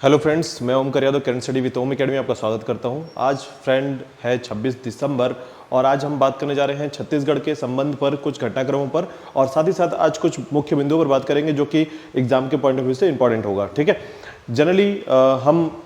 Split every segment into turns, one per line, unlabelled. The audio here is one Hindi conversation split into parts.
हेलो फ्रेंड्स, मैं Omkar Yadav current study with Om academy आपका स्वागत करता हूं। आज फ्रेंड है 26 दिसंबर और आज हम बात करने जा रहे हैं छत्तीसगढ़ के संबंध पर, कुछ घटनाक्रमों पर और साथ ही साथ आज कुछ मुख्य बिंदुओं पर बात करेंगे जो कि एग्जाम के पॉइंट ऑफ व्यू से इंपॉर्टेंट होगा। ठीक है, जनरली हम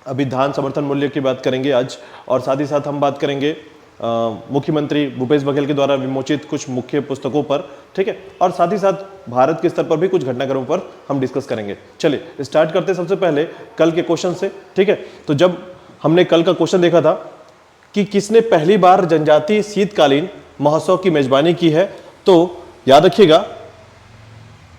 अभी धान समर्थन मूल्य की बात करेंगे आज और साथ ही साथ हम बात करेंगे मुख्यमंत्री भूपेश बघेल के द्वारा विमोचित कुछ मुख्य पुस्तकों पर। ठीक है, और साथ ही साथ भारत के स्तर पर भी कुछ घटनाक्रमों पर हम डिस्कस करेंगे। चलिए स्टार्ट करते हैं सबसे पहले कल के क्वेश्चन से। ठीक है, तो जब हमने कल का क्वेश्चन देखा था कि किसने पहली बार जनजातीय शीतकालीन महोत्सव की मेजबानी की है, तो याद रखिएगा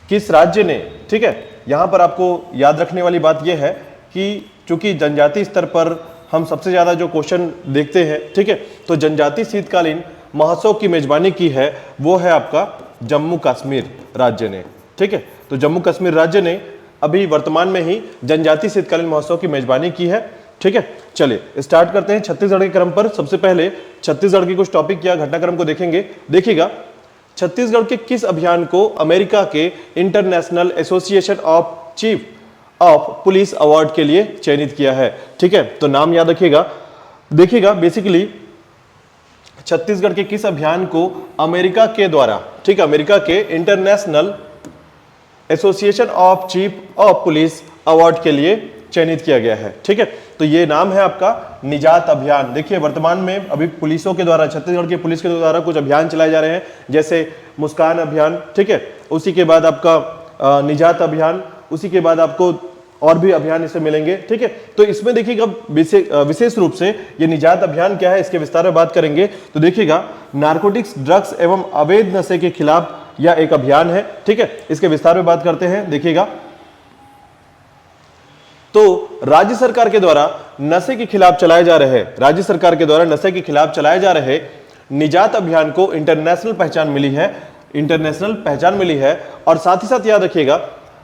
किस राज्य ने। ठीक है, यहां पर आपको याद रखने वाली बात यह है कि चूंकि जनजातीय स्तर पर हम सबसे ज्यादा जो क्वेश्चन देखते हैं, ठीक है, तो जनजातीय शीतकालीन महोत्सव की मेजबानी की है वो है आपका जम्मू कश्मीर राज्य ने। ठीक है, तो जम्मू कश्मीर राज्य ने अभी वर्तमान में ही जनजातीय शीतकालीन महोत्सव की मेजबानी की है। ठीक है, चलिए स्टार्ट करते हैं छत्तीसगढ़ के क्रम पर। सबसे पहले छत्तीसगढ़ के कुछ टॉपिक या घटनाक्रम को देखेंगे। देखिएगा, छत्तीसगढ़ के किस अभियान को अमेरिका के international association of chief of police award के लिए चयनित किया है। ठीक है, तो नाम याद रखिएगा। देखिएगा, बेसिकली छत्तीसगढ़ के किस अभियान को अमेरिका के द्वारा, ठीक है, अमेरिका के international association of chief of police award के लिए चयनित किया गया है। ठीक है, तो ये नाम है आपका निजात अभियान। देखिए, वर्तमान में अभी पुलिसों के द्वारा, छत्तीसगढ़ की पुलिस के द्वारा कुछ अभियान चलाए जा रहे हैं, जैसे मुस्कान अभियान। ठीक है, उसी के बाद आपका निजात अभियान, उसी के बाद आपको और भी अभियान इससे मिलेंगे। ठीक है, तो इसमें देखिएगा विशेष रूप से ये निजात अभियान क्या है इसके विस्तार में बात करेंगे। तो देखिएगा, नारकोटिक्स, ड्रग्स एवं अवैध नशे के खिलाफ यह एक अभियान है। ठीक है, इसके विस्तार में बात करते हैं। देखिएगा, तो राज्य सरकार के द्वारा नशे के खिलाफ चलाए जा रहे, राज्य सरकार के द्वारा नशे के खिलाफ चलाए जा रहे निजात अभियान को इंटरनेशनल पहचान मिली है, इंटरनेशनल पहचान मिली है। और साथ ही साथ याद रखिएगा,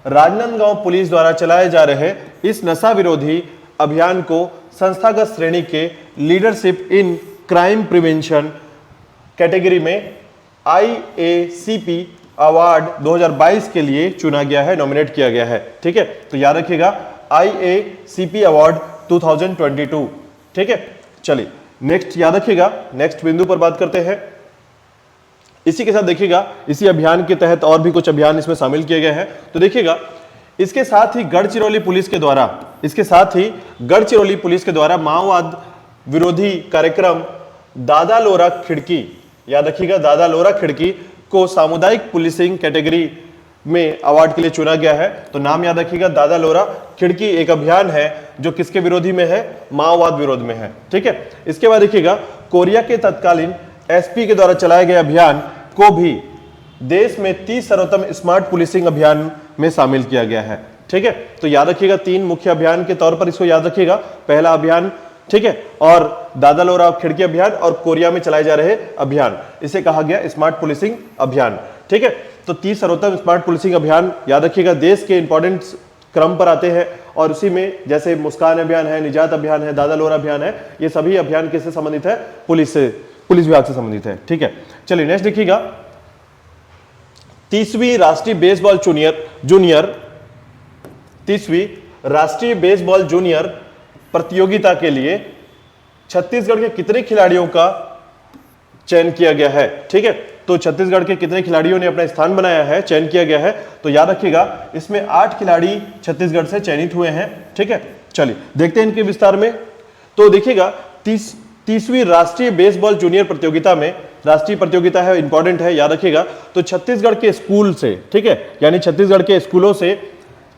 राजनांदगांव पुलिस द्वारा चलाए जा रहे इस नशा विरोधी अभियान को संस्थागत श्रेणी के leadership in crime prevention category में IACP अवार्ड 2022 के लिए चुना गया है, नॉमिनेट किया गया है। ठीक है, तो याद रखिएगा IACP अवार्ड 2022। ठीक है, चलिए नेक्स्ट याद रखिएगा, नेक्स्ट बिंदु पर बात करते हैं। इसी के साथ देखिएगा, इसी अभियान के तहत और भी कुछ अभियान इसमें शामिल किए गए हैं। तो देखिएगा, इसके साथ ही गढ़चिरौली पुलिस के द्वारा, इसके साथ ही गढ़चिरौली पुलिस के द्वारा माओवाद विरोधी कार्यक्रम दादा लोरा खिड़की, याद रखिएगा, दादा लोरा खिड़की को सामुदायिक पुलिसिंग कैटेगरी में अवार्ड के लिए चुना गया है। तो नाम याद रखिएगा, दादा लोरा खिड़की एक अभियान है जो किसके विरोधी में है, माओवाद विरोध में है। ठीक है, इसके बाद देखिएगा, कोरिया के तत्कालीन SP के द्वारा चलाए गए अभियान को भी देश में 30 सर्वोत्तम स्मार्ट पुलिसिंग अभियान में शामिल किया गया है। ठीक है, तो याद रखिएगा, 3 मुख्य अभियान के तौर पर इसको याद रखिएगा। पहला अभियान, ठीक है, और दादा लोरा खिड़की अभियान और कोरिया में चलाए जा रहे अभियान, इसे कहा गया स्मार्ट पुलिसिंग अभियान। ठीक है, तो 30 सर्वोत्तम स्मार्ट पुलिसिंग अभियान याद रखिएगा, देश के इंपॉर्टेंट क्रम पर आते हैं और उसी में जैसे मुस्कान अभियान है, निजात अभियान है, दादा लोरा अभियान है, ये सभी अभियान किससे संबंधित है, पुलिस विभाग से संबंधित है। ठीक है, चलिए नेक्स्ट देखिएगा, 30वीं राष्ट्रीय बेसबॉल जूनियर 30वीं राष्ट्रीय बेसबॉल जूनियर प्रतियोगिता के लिए छत्तीसगढ़ के कितने खिलाड़ियों का चयन किया गया है। ठीक है, तो छत्तीसगढ़ के कितने खिलाड़ियों ने अपना स्थान बनाया है, चयन किया गया है। तो याद रखिएगा, इसमें 8 खिलाड़ी छत्तीसगढ़ से चयनित हुए हैं। ठीक है, चलिए देखते हैं इनके विस्तार में। तो देखिएगा, 30वीं राष्ट्रीय बेसबॉल जूनियर प्रतियोगिता में, राष्ट्रीय प्रतियोगिता है, इंपॉर्टेंट है, याद रखिएगा, तो छत्तीसगढ़ के स्कूल से, ठीक है, यानी छत्तीसगढ़ के स्कूलों से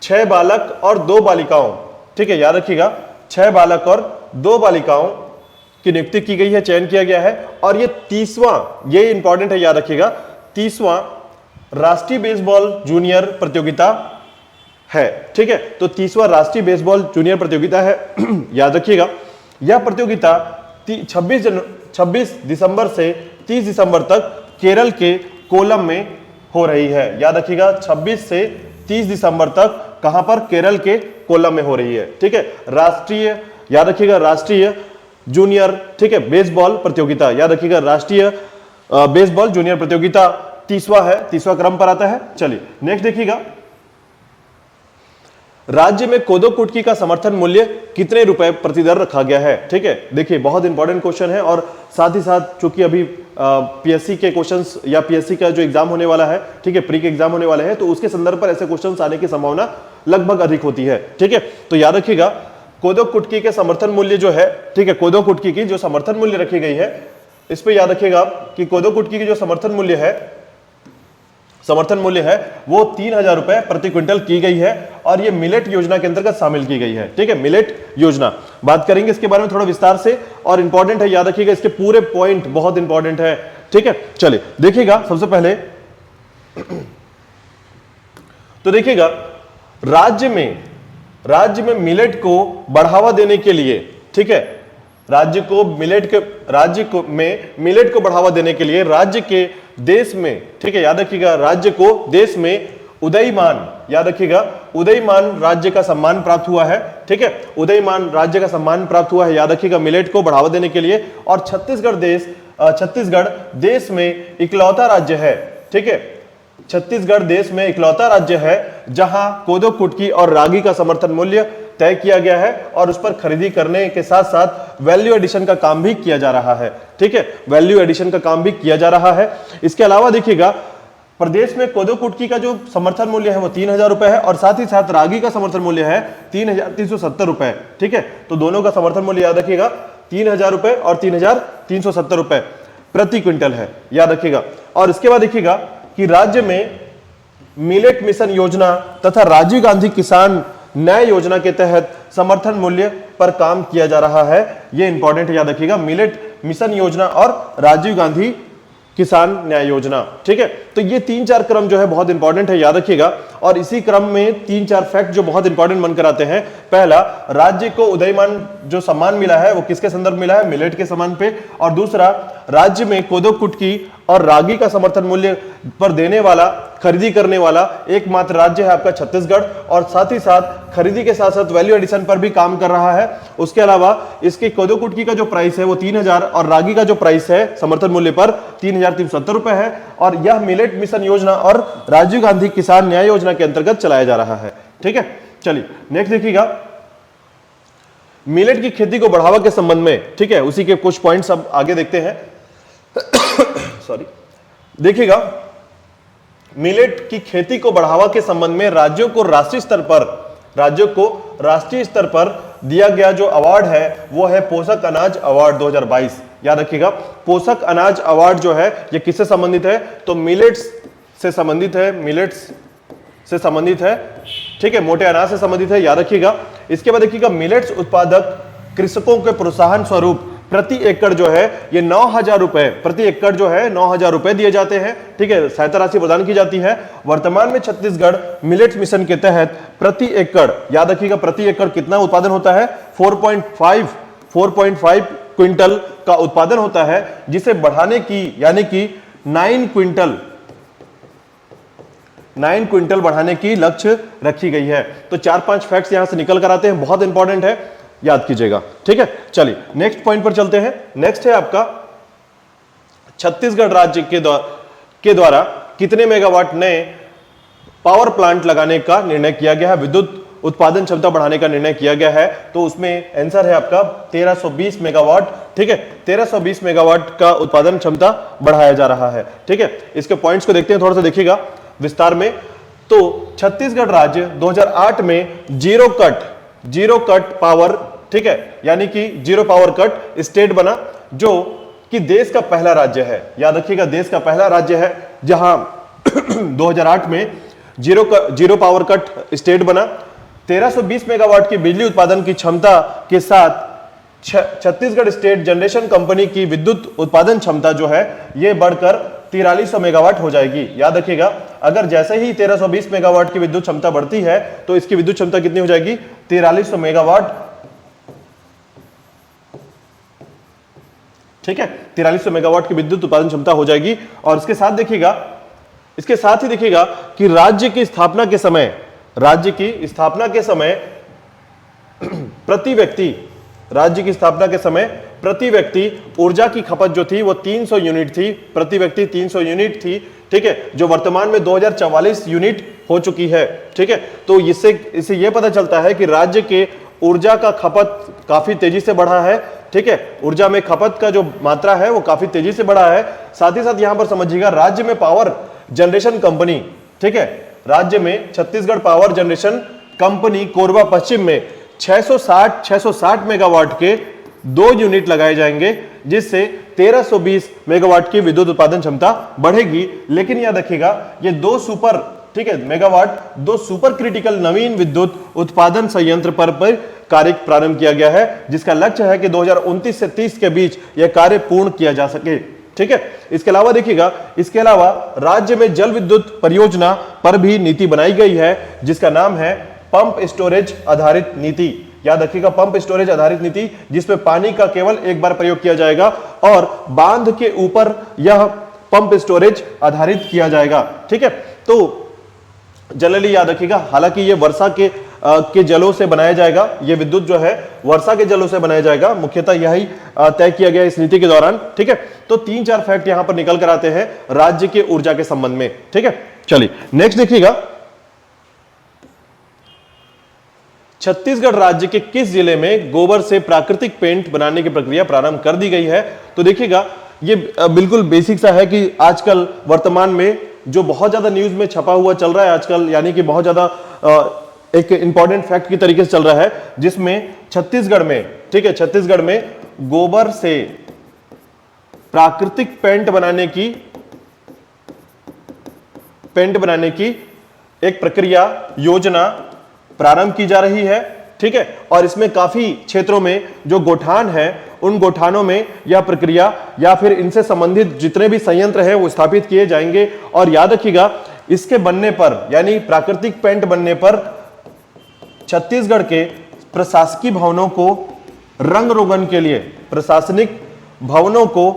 6 बालक और 2 बालिकाओं, ठीक है, याद रखिएगा, 6 बालक और 2 बालिकाओं की नियुक्ति की गई है, चयन किया गया है। और ये 30वां, ये इंपॉर्टेंट है, याद रखिएगा, 30वां राष्ट्रीय बेसबॉल जूनियर प्रतियोगिता है। ठीक है, तो 30वां राष्ट्रीय बेसबॉल जूनियर प्रतियोगिता है। याद रखिएगा, यह प्रतियोगिता 26 दिसंबर से 30 दिसंबर तक केरल के कोलम में हो रही है। याद रखिएगा, 26 से 30 दिसंबर तक कहां पर, केरल के कोलम में हो रही है। ठीक है, राष्ट्रीय, याद रखिएगा, राष्ट्रीय जूनियर, ठीक है, बेसबॉल प्रतियोगिता, याद रखिएगा, राष्ट्रीय बेसबॉल जूनियर प्रतियोगिता 30वां है, 30वां क्रम पर आता है। चलिए नेक्स्ट देखिएगा, राज्य में कोदो कुटकी का समर्थन मूल्य कितने रुपए प्रति दर रखा गया है? ठीक है, देखिए बहुत इंपॉर्टेंट क्वेश्चन है और साथ ही साथ चूंकि अभी पीएससी के क्वेश्चंस या पीएससी का जो एग्जाम होने वाला है, ठीक है, प्री के एग्जाम होने वाले हैं, तो उसके संदर्भ पर ऐसे क्वेश्चंस आने की संभावना लगभग अधिक होती है। ठीक है, तो याद रखिएगा कोदो कुटकी के समर्थन मूल्य जो है, ठीक है, कोदो कुटकी की जो समर्थन मूल्य रखी गई है, इस पे याद रखिएगा कि कोदो कुटकी की जो समर्थन मूल्य है वो 3,000 रुपए प्रति क्विंटल की गई है और ये मिलेट योजना के अंतर्गत शामिल की गई है। ठीक है, मिलेट योजना बात करेंगे इसके बारे में थोड़ा विस्तार से और इंपॉर्टेंट है, याद रखिएगा इसके पूरे पॉइंट बहुत इंपॉर्टेंट है। ठीक है, चलिए देखिएगा सबसे पहले तो देखिएगा राज्य में मिलेट को बढ़ावा देने के लिए, ठीक है, राज्य में मिलेट को बढ़ावा देने के लिए राज्य के देश में, ठीक है, याद रखिएगा राज्य को देश में उदयमान, याद रखिएगा उदयमान राज्य का सम्मान प्राप्त हुआ है। ठीक है, उदयमान राज्य का सम्मान प्राप्त हुआ है, याद रखिएगा मिलेट को बढ़ावा देने के लिए। और छत्तीसगढ़ देश में इकलौता राज्य है। ठीक है, छत्तीसगढ़ देश में इकलौता राज्य है जहां कोदो कुटकी और रागी का समर्थन मूल्य तय किया गया है और उस पर खरीदी करने के साथ साथ वैल्यू एडिशन का काम भी किया जा रहा है। ठीक है, वैल्यू एडिशन का काम भी किया जा रहा है। इसके अलावा देखिएगा प्रदेश में कोदो कुटकी का जो समर्थन मूल्य है वो 3,000 रुपए है और साथ ही साथ रागी का समर्थन मूल्य है 3,370 रुपए। ठीक है, तो दोनों का समर्थन मूल्य याद रखिएगा 3,000 रुपए और 3,370 रुपए प्रति क्विंटल है, याद रखिएगा। और इसके बाद देखिएगा कि राज्य में मिलेट मिशन योजना तथा राजीव गांधी किसान न्याय योजना के तहत समर्थन मूल्य पर काम किया जा रहा है। यह इंपॉर्टेंट है, याद रखिएगा मिलेट मिशन योजना और राजीव गांधी किसान न्याय योजना। ठीक है, तो ये 3-4 क्रम जो है बहुत इंपॉर्टेंट है, याद रखिएगा। और इसी क्रम में 3-4 फैक्ट जो बहुत इंपॉर्टेंट बनकर आते हैं। पहला, राज्य को उदयमान जो सम्मान मिला है वो किसके संदर्भ मिला है? मिलेट के सम्मान पे। और दूसरा, राज्य में कोदो कुटकी और रागी का समर्थन मूल्य पर देने वाला, खरीदी करने वाला एकमात्र राज्य है आपका छत्तीसगढ़ और साथ ही साथ खरीदी के साथ साथ वैल्यू एडिशन पर भी काम कर रहा है। उसके अलावा इसकी कोदो कुटकी का जो प्राइस है वो 3,000 और रागी का जो प्राइस है समर्थन मूल्य पर 3,370 रुपए है और यह मिलेट मिशन योजना और राजीव गांधी किसान न्याय योजना के अंतर्गत चलाया जा रहा है। ठीक है, चलिए नेक्स्ट देखिएगा मिलेट की खेती को बढ़ावा के संबंध में। ठीक है, उसी के कुछ पॉइंट्स अब आगे देखते हैं। सॉरी, देखिएगा मिलेट की खेती को बढ़ावा के संबंध में राज्यों को राष्ट्रीय स्तर पर दिया गया जो अवार्ड है वो है पोषक अनाज अवार्ड 2022। याद रखिएगा पोषक अनाज अवार्ड जो है ये किससे संबंधित है? तो मिलेट्स से संबंधित है। ठीक है, मोटे अनाज से संबंधित है, याद रखिएगा। इसके बाद देखिएगा मिलेट्स उत्पादक कृषकों के प्रोत्साहन स्वरूप प्रति एकड़ जो है ये 9,000 रुपए प्रति एकड़ जो है 9,000 रुपए दिए जाते हैं। ठीक है, सहायता राशि प्रदान की जाती है। वर्तमान में छत्तीसगढ़ मिलेट्स मिशन के तहत प्रति एकड़, याद रखिएगा प्रति एकड़ कितना उत्पादन होता है? 4.5 क्विंटल का उत्पादन होता है, जिसे बढ़ाने की यानी कि 9 क्विंटल बढ़ाने की लक्ष्य रखी गई है। तो 4-5 फैक्ट्स यहां से निकल कर आते हैं, बहुत इंपॉर्टेंट है, याद कीजिएगा। ठीक है, चलिए नेक्स्ट पॉइंट पर चलते हैं। नेक्स्ट है आपका छत्तीसगढ़ राज्य के द्वारा कितने मेगावाट नए पावर प्लांट लगाने का निर्णय किया गया है, विद्युत उत्पादन क्षमता बढ़ाने का निर्णय किया गया है? तो उसमें आंसर है आपका 1320 मेगावाट। ठीक है, 1320 मेगावाट का उत्पादन क्षमता बढ़ाया जा रहा है। ठीक है, इसके पॉइंट्स को देखते हैं, थोड़ा सा देखिएगा विस्तार में। तो छत्तीसगढ़ राज्य 2008 में जीरो कट पावर, ठीक है, यानी कि जीरो पावर कट स्टेट बना, जो कि देश का पहला राज्य है। याद रखिएगा देश का पहला राज्य है जहां 2008 में जीरो पावर कट स्टेट बना। 1320 मेगावाट की बिजली उत्पादन की क्षमता के साथ छत्तीसगढ़ स्टेट जनरेशन कंपनी की विद्युत उत्पादन क्षमता जो है यह बढ़कर 4300 मेगावाट हो जाएगी। याद रखिएगा अगर जैसे ही 1320 मेगावाट की विद्युत क्षमता बढ़ती है तो इसकी विद्युत क्षमता कितनी हो जाएगी? 4300 मेगावाट। ठीक है, 4300 मेगावाट की विद्युत उत्पादन क्षमता हो जाएगी। और इसके साथ ही देखिएगा कि राज्य की स्थापना के समय प्रति व्यक्ति ऊर्जा की खपत जो थी वो 300 यूनिट थी, प्रति व्यक्ति 300 यूनिट थी। ठीक है, जो वर्तमान में 2044 यूनिट हो चुकी है। ठीक है, तो इससे यह पता चलता है कि राज्य के ऊर्जा का खपत काफी तेजी से बढ़ा है। ठीक है, ऊर्जा में खपत का जो मात्रा है वो काफी तेजी से बढ़ा है। साथ ही साथ यहां पर समझिएगा, राज्य में पावर जनरेशन कंपनी, ठीक है, राज्य में Chhattisgarh power generation company Korba पश्चिम में 660 मेगावाट के 2 यूनिट लगाए जाएंगे, जिससे 1320 मेगावाट की विद्युत उत्पादन क्षमता बढ़ेगी। लेकिन याद रखिएगा, ये 2 सुपर, ठीक है, मेगावाट 2 सुपर क्रिटिकल नवीन विद्युत उत्पादन संयंत्र पर कार्य प्रारंभ किया गया है, जिसका लक्ष्य है कि 2029 से 30 के बीच यह कार्य पूर्ण किया जा सके। ठीक है, इसके अलावा देखिएगा, इसके अलावा राज्य में जल विद्युत परियोजना पर भी नीति बनाई गई है, जिसका नाम है पंप स्टोरेज आधारित नीति। याद रखिएगा, पंप स्टोरेज आधारित नीति, जिसमें पानी का केवल एक बार प्रयोग किया जाएगा और बांध के ऊपर यह पंप स्टोरेज आधारित किया जाएगा। ठीक है, तो जनरली याद रखिएगा, हालांकि ये वर्षा के जलों से बनाया जाएगा, ये विद्युत जो है वर्षा के जलों से बनाया जाएगा, मुख्यतः यही तय किया गया इस नीति के दौरान। ठीक है, तो 3-4 फैक्ट यहां पर निकल कर आते हैं राज्य के ऊर्जा के संबंध में। ठीक है, चलिए नेक्स्ट देखिएगा, छत्तीसगढ़ राज्य के किस जिले में गोबर से प्राकृतिक पेंट बनाने की प्रक्रिया प्रारंभ कर दी गई है? तो देखिएगा, ये बिल्कुल बेसिक सा है कि आजकल वर्तमान में जो बहुत ज्यादा न्यूज में छपा हुआ चल रहा है आजकल, यानी कि बहुत ज्यादा एक इंपॉर्टेंट फैक्ट की तरीके से चल रहा है, जिसमें छत्तीसगढ़ में, ठीक है, छत्तीसगढ़ में गोबर से प्राकृतिक पेंट बनाने की एक प्रक्रिया योजना प्रारंभ की जा रही है। ठीक है, और इसमें काफी क्षेत्रों में जो गोठान है, उन गोठानों में यह प्रक्रिया या फिर इनसे संबंधित जितने भी संयंत्र हैं वो स्थापित किए जाएंगे। और याद रखिएगा, इसके बनने पर, यानी प्राकृतिक पेंट बनने पर छत्तीसगढ़ के प्रशासकीय भवनों को रंग रोगन के लिए, प्रशासनिक भवनों को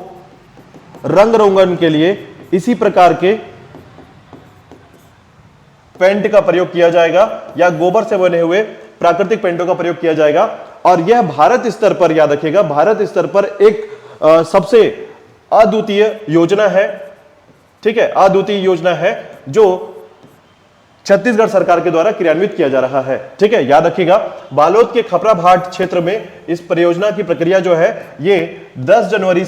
रंग रोगन के लिए इसी प्रकार के पेंट का प्रयोग किया जाएगा या गोबर से बने हुए प्राकृतिक पेंटों का प्रयोग किया जाएगा। और यह भारत स्तर पर, याद रखिएगा, भारत स्तर पर एक सबसे अद्वितीय योजना है। ठीक है, अद्वितीय योजना है जो छत्तीसगढ़ सरकार के द्वारा क्रियान्वित किया जा रहा है। ठीक है, याद रखिएगा, बालोद के खपराभाट क्षेत्र में इस परियोजना की प्रक्रिया जो है ये 10 जनवरी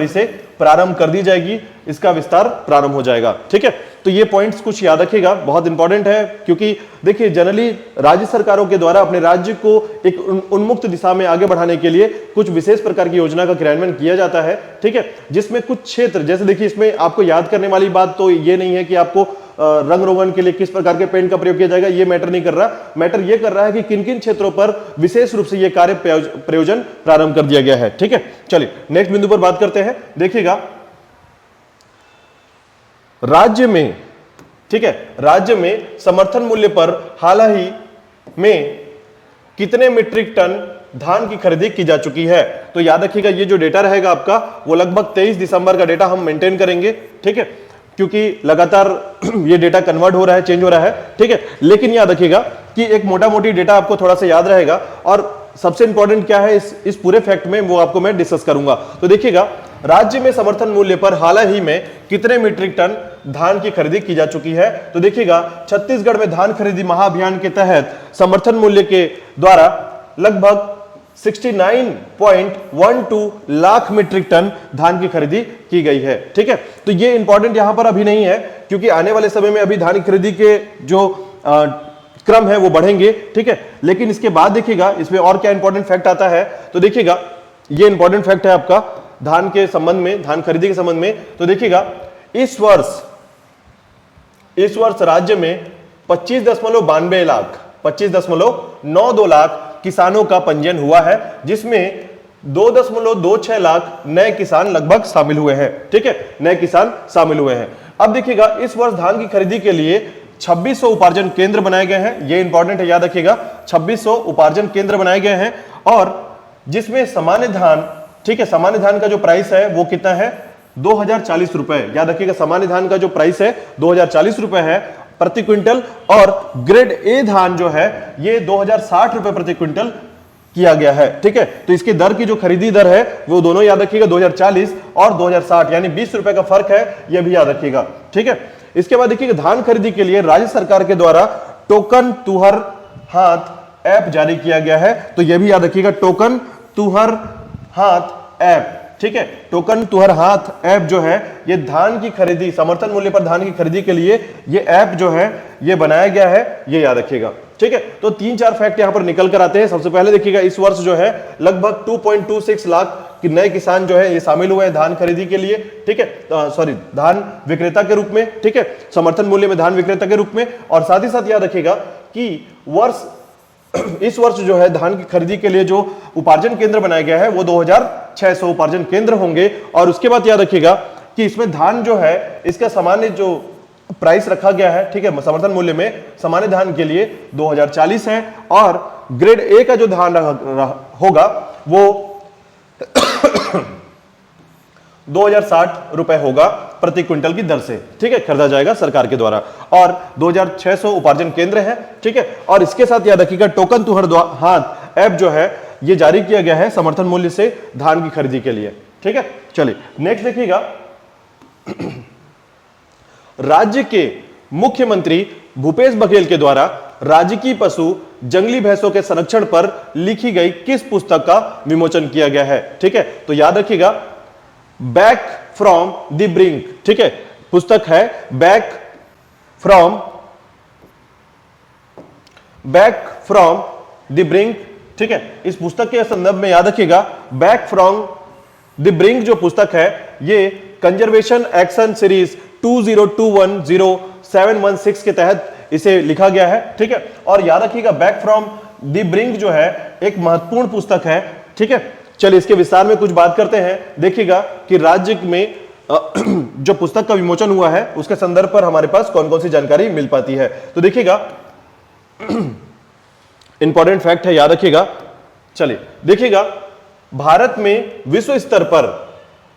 से प्रारंभ कर दी जाएगी, इसका विस्तार प्रारंभ हो जाएगा। ठीक है, तो ये पॉइंट्स कुछ याद रखिएगा, बहुत इंपॉर्टेंट है, क्योंकि देखिए जनरली राज्य सरकारों के द्वारा अपने राज्य को एक उन्मुक्त दिशा में आगे बढ़ाने के लिए कुछ विशेष प्रकार की योजना का क्रियान्वयन किया जाता है। ठीक है, जिसमें कुछ क्षेत्र, जैसे देखिए इसमें आपको याद करने वाली बात तो ये नहीं है कि आपको रंग रोगन के लिए किस प्रकार के पेंट का प्रयोग किया जाएगा, ये मैटर नहीं कर रहा। मैटर ये कर रहा है कि किन किन क्षेत्रों पर विशेष रूप से ये कार्य प्रयोजन प्रारंभ कर दिया गया है। ठीक है, चलिए नेक्स्ट बिंदु पर बात करते हैं। देखिएगा, राज्य में, ठीक है, राज्य में समर्थन मूल्य पर हाल ही में कितने मीट्रिक टन धान की खरीदी की जा चुकी है? तो याद रखिएगा, ये जो डेटा रहेगा आपका वो लगभग 23 दिसंबर का डेटा हम मेंटेन करेंगे। ठीक है, क्योंकि लगातार ये डेटा कन्वर्ट हो रहा है, चेंज हो रहा है। ठीक है, लेकिन याद रखिएगा कि एक मोटा मोटी डेटा आपको थोड़ा सा याद रहेगा, और सबसे इंपॉर्टेंट क्या है इस पूरे फैक्ट में, वो आपको मैं डिस्कस करूंगा। तो देखिएगा, राज्य में समर्थन मूल्य पर हाल ही में कितने मीट्रिक टन धान की खरीदी की जा चुकी है? तो देखिएगा, छत्तीसगढ़ में धान खरीदी महाअभियान के तहत समर्थन मूल्य के द्वारा लगभग 69.12 लाख मीट्रिक टन धान की खरीदी की गई है। ठीक है, तो ये इंपॉर्टेंट यहां पर अभी नहीं है, क्योंकि आने वाले समय में अभी धान की खरीदी के जो क्रम है वो बढ़ेंगे। ठीक है, लेकिन इसके बाद देखिएगा इसमें और क्या इंपॉर्टेंट फैक्ट आता है। तो देखिएगा, ये इंपॉर्टेंट फैक्ट है आपका धान के संबंध में, धान खरीदी के संबंध में। तो देखिएगा, इस वर्ष राज्य में 25.92 लाख किसानों का पंजीयन हुआ है, जिसमें 2.26 लाख नए किसान लगभग शामिल हुए हैं। ठीक है, नए किसान शामिल हुए हैं। अब देखिएगा, इस वर्ष धान की खरीदी के लिए 2600 उपार्जन केंद्र बनाए गए हैं। ये इंपॉर्टेंट है, याद रखिएगा, 2600 उपार्जन केंद्र बनाए गए हैं, और जिसमें सामान्य धान, ठीक है, सामान्य धान का जो प्राइस है वो कितना है? 2040 रुपए। याद रखिएगा, सामान्य धान का जो प्राइस है 2040 रुपए है प्रति क्विंटल, और ग्रेड ए धान जो है ये 2060 रुपए प्रति क्विंटल किया गया है। ठीक है, तो इसके दर की जो खरीदी दर है वो दोनों याद रखिएगा 2040 और 2060, यानी 20 रुपए का फर्क है, यह भी याद रखिएगा। ठीक है, इसके बाद देखिएगा धान खरीदी के लिए राज्य सरकार के द्वारा टोकन तुहर हाथ ऐप जारी किया गया है, तो यह भी याद रखिएगा, टोकन तुहर हाथ ऐप। ठीक है, टोकन तुहर हाथ ऐप जो है ये धान की खरीदी, समर्थन मूल्य पर धान की खरीदी के लिए ये ऐप जो है ये बनाया गया है, ये याद रखिएगा। ठीक है, तो 3-4 फैक्ट यहां पर निकल कर आते हैं। सबसे पहले देखिएगा इस वर्ष जो है लगभग 2.26 लाख कि नए किसान जो है ये शामिल हुए हैं धान खरीदी के लिए। ठीक है, सॉरी, धान विक्रेता के रूप में। ठीक है, समर्थन मूल्य में धान विक्रेता के रूप में। और साथ ही साथ याद रखिएगा कि इस वर्ष जो है धान की खरीदी के लिए जो उपार्जन केंद्र बनाया गया है वो 2600 उपार्जन केंद्र होंगे। और उसके बाद याद रखिएगा कि इसमें धान जो है इसका सामान्य जो प्राइस रखा गया है, ठीक है, समर्थन मूल्य में सामान्य धान के लिए 2040 है, और ग्रेड ए का जो धान होगा वो 2060 रुपए होगा प्रति क्विंटल की दर से। ठीक है, खरीदा जाएगा सरकार के द्वारा, और 2600 उपार्जन केंद्र है। ठीक है, और इसके साथ याद रखिएगा टोकन तुहर हाथ ऐप जो है ये जारी किया गया है समर्थन मूल्य से धान की खरीदी के लिए। ठीक है, चलिए नेक्स्ट देखिएगा, राज्य के मुख्यमंत्री भूपेश बघेल के द्वारा राजकीय पशु जंगली भैंसों के संरक्षण पर लिखी गई किस पुस्तक का विमोचन किया गया है? ठीक है, तो याद रखिएगा बैक फ्रॉम द ब्रिंक। ठीक है, पुस्तक है बैक फ्रॉम द ब्रिंक। ठीक है, इस पुस्तक के संदर्भ में याद रखिएगा बैक फ्रॉम द ब्रिंक जो पुस्तक है ये कंजर्वेशन एक्शन सीरीज 20210716 के तहत इसे लिखा गया है। ठीक है, और याद रखिएगा बैक फ्रॉम द ब्रिंक जो है एक महत्वपूर्ण पुस्तक है। ठीक है, चलिए इसके विस्तार में कुछ बात करते हैं। देखिएगा कि राज्य में जो पुस्तक का विमोचन हुआ है उसके संदर्भ पर हमारे पास कौन कौन सी जानकारी मिल पाती है। तो देखिएगा इंपॉर्टेंट फैक्ट है, याद रखिएगा। चलिए देखिएगा, भारत में विश्व स्तर पर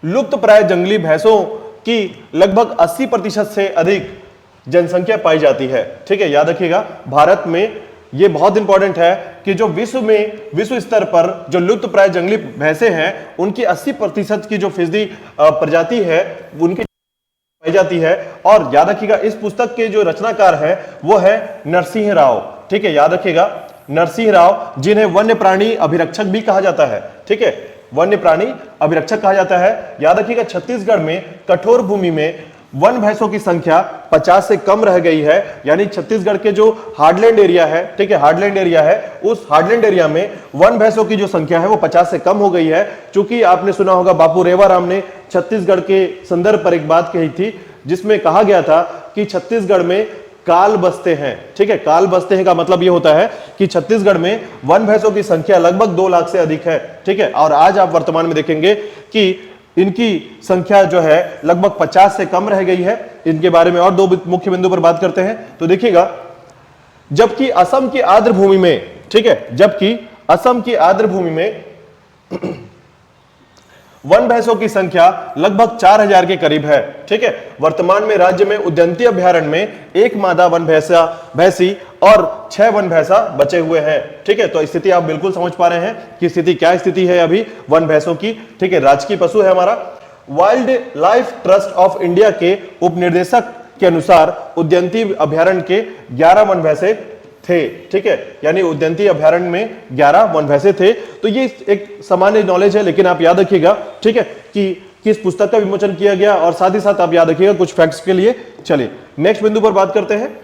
लुप्त प्राय जंगली भैंसों की लगभग 80% से अधिक जनसंख्या पाई जाती है। ठीक है, याद रखिएगा भारत में यह बहुत इंपॉर्टेंट है कि जो विश्व स्तर पर जो लुप्त प्राय जंगली भैंसे हैं उनकी 80% की जो फीसदी प्रजाति है उनकी पाई जाती है। और याद रखिएगा इस पुस्तक के जो रचनाकार है वो है नरसिंह राव। ठीक है, याद रखिएगा नरसिंह राव, जिन्हें वन्य प्राणी अभिरक्षक भी कहा जाता है। ठीक है, वन्य प्राणी अभिरक्षक कहा जाता है। याद रखिएगा छत्तीसगढ़ में कठोर भूमि में वन भैंसों की संख्या 50 से कम रह गई है, यानी छत्तीसगढ़ के जो हार्डलैंड एरिया है, ठीक है, हार्डलैंड एरिया है, उस हार्डलैंड एरिया में वन भैंसों की जो संख्या है वो 50 से कम हो गई है। चूंकि आपने सुना होगा बापू रेवाराम ने छत्तीसगढ़ के संदर्भ पर एक बात कही थी जिसमें कहा गया था कि छत्तीसगढ़ में काल बसते हैं। ठीक है, काल बसते हैं का मतलब यह होता है कि छत्तीसगढ़ में वन भैंसों की संख्या लगभग 2 लाख से अधिक है। ठीक है, और आज आप वर्तमान में देखेंगे कि इनकी संख्या जो है लगभग 50 से कम रह गई है। इनके बारे में और 2 मुख्य बिंदु पर बात करते हैं। तो देखिएगा, जबकि असम की आर्द्र भूमि में, ठीक है, जबकि असम की आर्द्र भूमि में वन भैंसों की संख्या लगभग 4000 के करीब है। ठीक है, वर्तमान में राज्य में उद्यानिकी अभ्यारण्य में 1 मादा वन भैंसी और 6 वन भैंसा बचे हुए हैं। ठीक है, तो स्थिति आप बिल्कुल समझ पा रहे हैं कि स्थिति क्या स्थिति है अभी वन भैंसों की। ठीक है, राजकीय पशु है हमारा। Wild life trust of India के उपनिर्देशक के अनुसार उद्यानिकी अभ्यारण्य के 11 वन भैंसे थे। ठीक है, यानी उद्यानिकी अभ्यारण्य में 11 वन भैंसे थे। तो ये एक सामान्य नॉलेज है, लेकिन आप याद रखिएगा, ठीक है, कि किस पुस्तक का विमोचन किया गया, और साथ ही साथ आप याद रखिएगा कुछ फैक्ट्स के लिए। चलिए नेक्स्ट बिंदु पर बात करते हैं।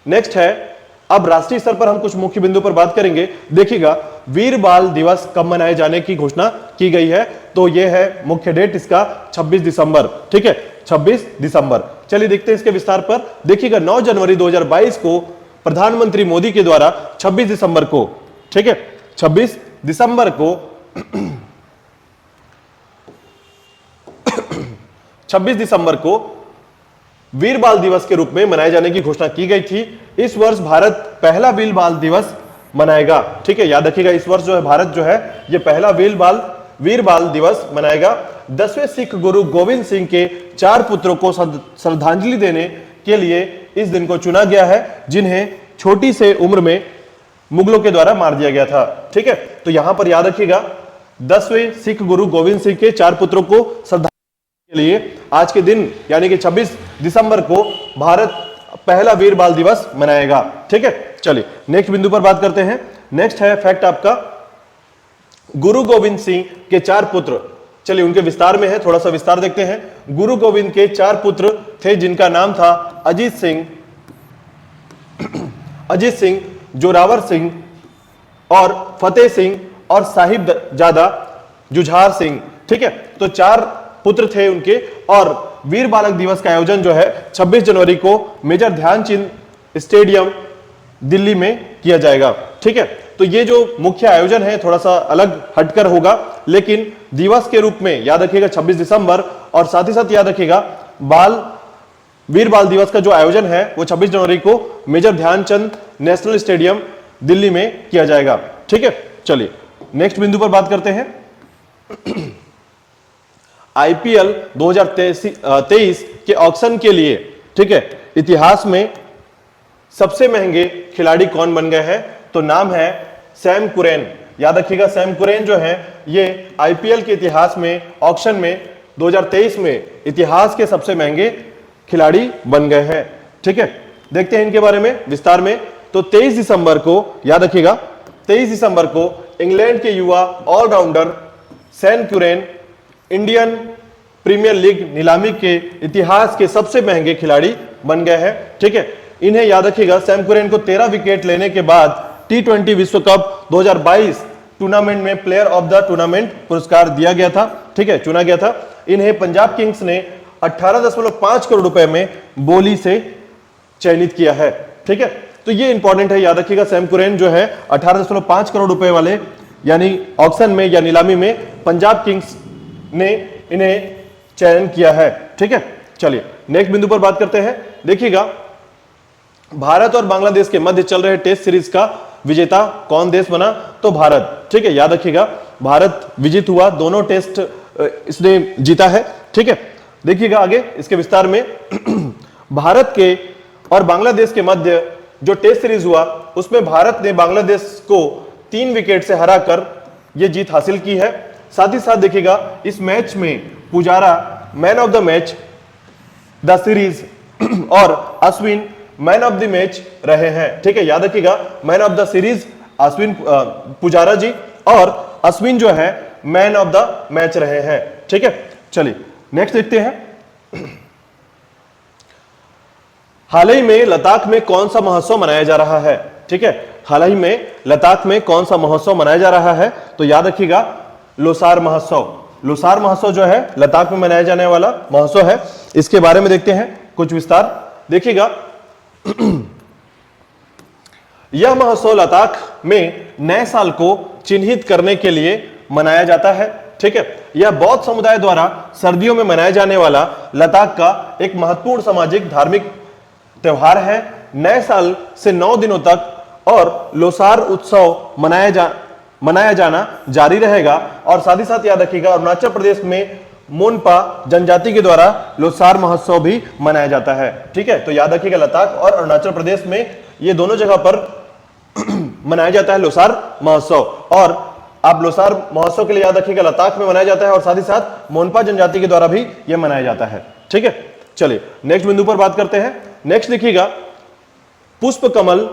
नेक्स्ट है, अब राष्ट्रीय स्तर पर हम कुछ मुख्य बिंदु पर बात करेंगे। देखिएगा वीर बाल दिवस कब मनाए जाने की घोषणा की गई है, तो यह है मुख्य डेट इसका 26 दिसंबर। ठीक है, 26 दिसंबर। चलिए देखते हैं इसके विस्तार पर। देखिएगा 9 जनवरी 2022 को प्रधानमंत्री मोदी के द्वारा 26 दिसंबर को, ठीक है, 26 दिसंबर को 26 दिसंबर को वीर बाल दिवस के रूप में मनाए जाने की घोषणा की गई थी। इस वर्ष भारत पहला वीर बाल दिवस मनाएगा। ठीक है, याद रखिएगा इस वर्ष जो है भारत जो है ये पहला वीर बाल दिवस मनाएगा। 10वें सिख गुरु गोविंद सिंह के 4 पुत्रों को श्रद्धांजलि देने के लिए इस दिन को चुना गया है, जिन्हें छोटी से उम्र में मुगलों के द्वारा मार दिया गया था। ठीक है, तो यहां पर याद रखिएगा 10वें सिख गुरु गोविंद सिंह के 4 पुत्रों को श्रद्धांजलि के लिए आज के दिन यानी कि 26 दिसंबर को भारत पहला वीर बाल दिवस मनाएगा। ठीक है, चलिए नेक्स्ट बिंदु पर बात करते हैं। नेक्स्ट है फैक्ट आपका, गुरु गोविंद सिंह के 4 पुत्र, चलिए उनके विस्तार में है, थोड़ा सा विस्तार देखते हैं। गुरु गोविंद के 4 पुत्र थे जिनका नाम था अजीत सिंह, जोरावर सिंह और फतेह सिंह और साहिबजादा जुझार सिंह। ठीक है, तो 4 पुत्र थे उनके और वीर बालक दिवस का आयोजन जो है 26 जनवरी को मेजर ध्यानचंद स्टेडियम दिल्ली में किया जाएगा। ठीक है, तो ये जो मुख्य आयोजन है थोड़ा सा अलग हटकर होगा, लेकिन दिवस के रूप में याद रखिएगा 26 दिसंबर, और साथ ही साथ याद रखिएगा वीर बाल दिवस का जो आयोजन है वो 26 जनवरी को major Dhyanchand national stadium Delhi में किया जाएगा। ठीक है, चलिए नेक्स्ट बिंदु पर बात करते हैं। आईपीएल 2023 के ऑक्शन के लिए, ठीक है, इतिहास में सबसे महंगे खिलाड़ी कौन बन गए हैं? तो नाम है सैम कुरैन। याद रखिएगा सैम कुरैन जो है ये आईपीएल के इतिहास में ऑक्शन में 2023 में इतिहास के सबसे महंगे खिलाड़ी बन गए हैं। ठीक है, देखते हैं इनके बारे में विस्तार में। तो 23 दिसंबर को याद रखिएगा 23 दिसंबर को इंग्लैंड के युवा allrounder Sam Curran Indian Premier League नीलामी के इतिहास के सबसे महंगे खिलाड़ी बन गए हैं। ठीक है, इन्हें याद रखिएगा सैम कुरैन को 13 विकेट लेने के बाद T20 विश्व कप 2022 टूर्नामेंट में प्लेयर ऑफ द टूर्नामेंट पुरस्कार दिया गया था। ठीक है, चुना गया था। इन्हें पंजाब किंग्स ने 18.5 करोड़ रुपए में बोली से चयनित किया है। ठीक है, तो ये इंपॉर्टेंट है, याद रखिएगा सैम कुरैन जो है 18.5 करोड़ रुपए वाले यानी ऑक्शन में या नीलामी में पंजाब किंग्स ने इन्हें चयन किया है। ठीक है, चलिए नेक्स्ट बिंदु पर बात करते हैं। देखिएगा भारत और बांग्लादेश के मध्य चल रहे टेस्ट सीरीज का विजेता कौन देश बना? तो भारत। ठीक है, याद रखिएगा भारत विजित हुआ, दोनों टेस्ट इसने जीता है। ठीक है, देखिएगा आगे इसके विस्तार में भारत के और बांग्लादेश के मध्य जो टेस्ट सीरीज हुआ उसमें भारत ने बांग्लादेश को 3 विकेट से हराकर यह जीत हासिल की है। साथ ही साथ देखिएगा इस मैच में Pujara man of the match the series और Ashwin man of the match रहे हैं। ठीक है, याद रखिएगा man of the series Ashwin Pujara ji और अश्विन जो है मैन ऑफ द मैच रहे हैं। ठीक है, चलिए नेक्स्ट देखते हैं। हाल ही में लद्दाख में कौन सा महोत्सव मनाया जा रहा है? ठीक है, हाल ही में लद्दाख में कौन सा महोत्सव मनाया जा रहा है? तो याद रखिएगा लोसार महोत्सव। लोसार महोत्सव जो है लद्दाख में मनाया जाने वाला महोत्सव है। इसके बारे में देखते हैं कुछ विस्तार। देखिएगा यह महोत्सव लद्दाख में नए साल को चिन्हित करने के लिए मनाया जाता है। ठीक है, यह बौद्ध समुदाय द्वारा सर्दियों में मनाया जाने वाला लद्दाख का एक महत्वपूर्ण सामाजिक धार्मिक त्योहार है। नए साल से 9 दिनों तक और लोसार उत्सव मनाया जाना जारी रहेगा। और साथ ही साथ याद रखिएगा अरुणाचल प्रदेश में मोनपा जनजाति के द्वारा लोसार महोत्सव भी मनाया जाता है। ठीक है, तो याद रखिएगा लद्दाख और अरुणाचल प्रदेश में ये दोनों जगह पर मनाया जाता है लोसार महोत्सव। और आप लोसार महोत्सव के लिए याद रखिएगा लद्दाख में मनाया जाता है और साथ ही साथ मोनपा जनजाति के द्वारा भी यह मनाया जाता है। ठीक है, चलिए नेक्स्ट बिंदु पर बात करते हैं। नेक्स्ट देखिएगा पुष्प कमल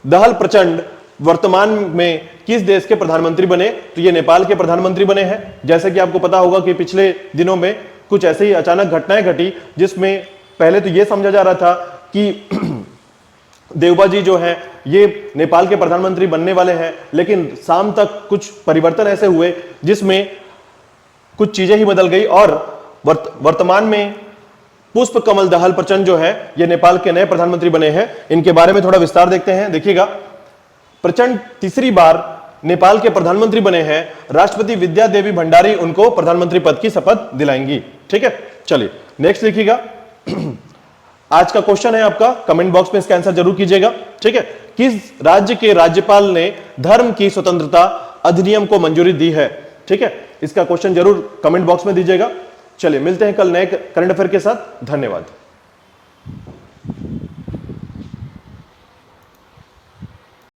दहल प्रचंड वर्तमान में किस देश के प्रधानमंत्री बने? तो ये नेपाल के प्रधानमंत्री बने हैं। जैसे कि आपको पता होगा कि पिछले दिनों में कुछ ऐसे ही अचानक घटनाएं घटी जिसमें पहले तो ये समझा जा रहा था कि देवबा जी जो हैं ये नेपाल के प्रधानमंत्री बनने वाले हैं, लेकिन शाम तक कुछ परिवर्तन ऐसे हुए जिसमें कुछ चीजें ही बदल गई और वर्तमान में पुष्प कमल दहल प्रचंड जो है ये नेपाल के नए प्रधानमंत्री बने हैं। इनके बारे में थोड़ा विस्तार देखते हैं। देखिएगा प्रचंड तीसरी बार नेपाल के प्रधानमंत्री बने हैं। राष्ट्रपति विद्या देवी भंडारी उनको प्रधानमंत्री पद की शपथ दिलाएंगी। ठीक है, चलिए नेक्स्ट देखिएगा। आज का क्वेश्चन है आपका, कमेंट बॉक्स में इसका आंसर जरूर कीजिएगा। ठीक है, किस राज्य के राज्यपाल ने धर्म की स्वतंत्रता अधिनियम को मंजूरी दी है? ठीक है, इसका क्वेश्चन जरूर कमेंट बॉक्स में दीजिएगा। चलिए मिलते हैं कल नए करंट अफेयर के साथ। धन्यवाद।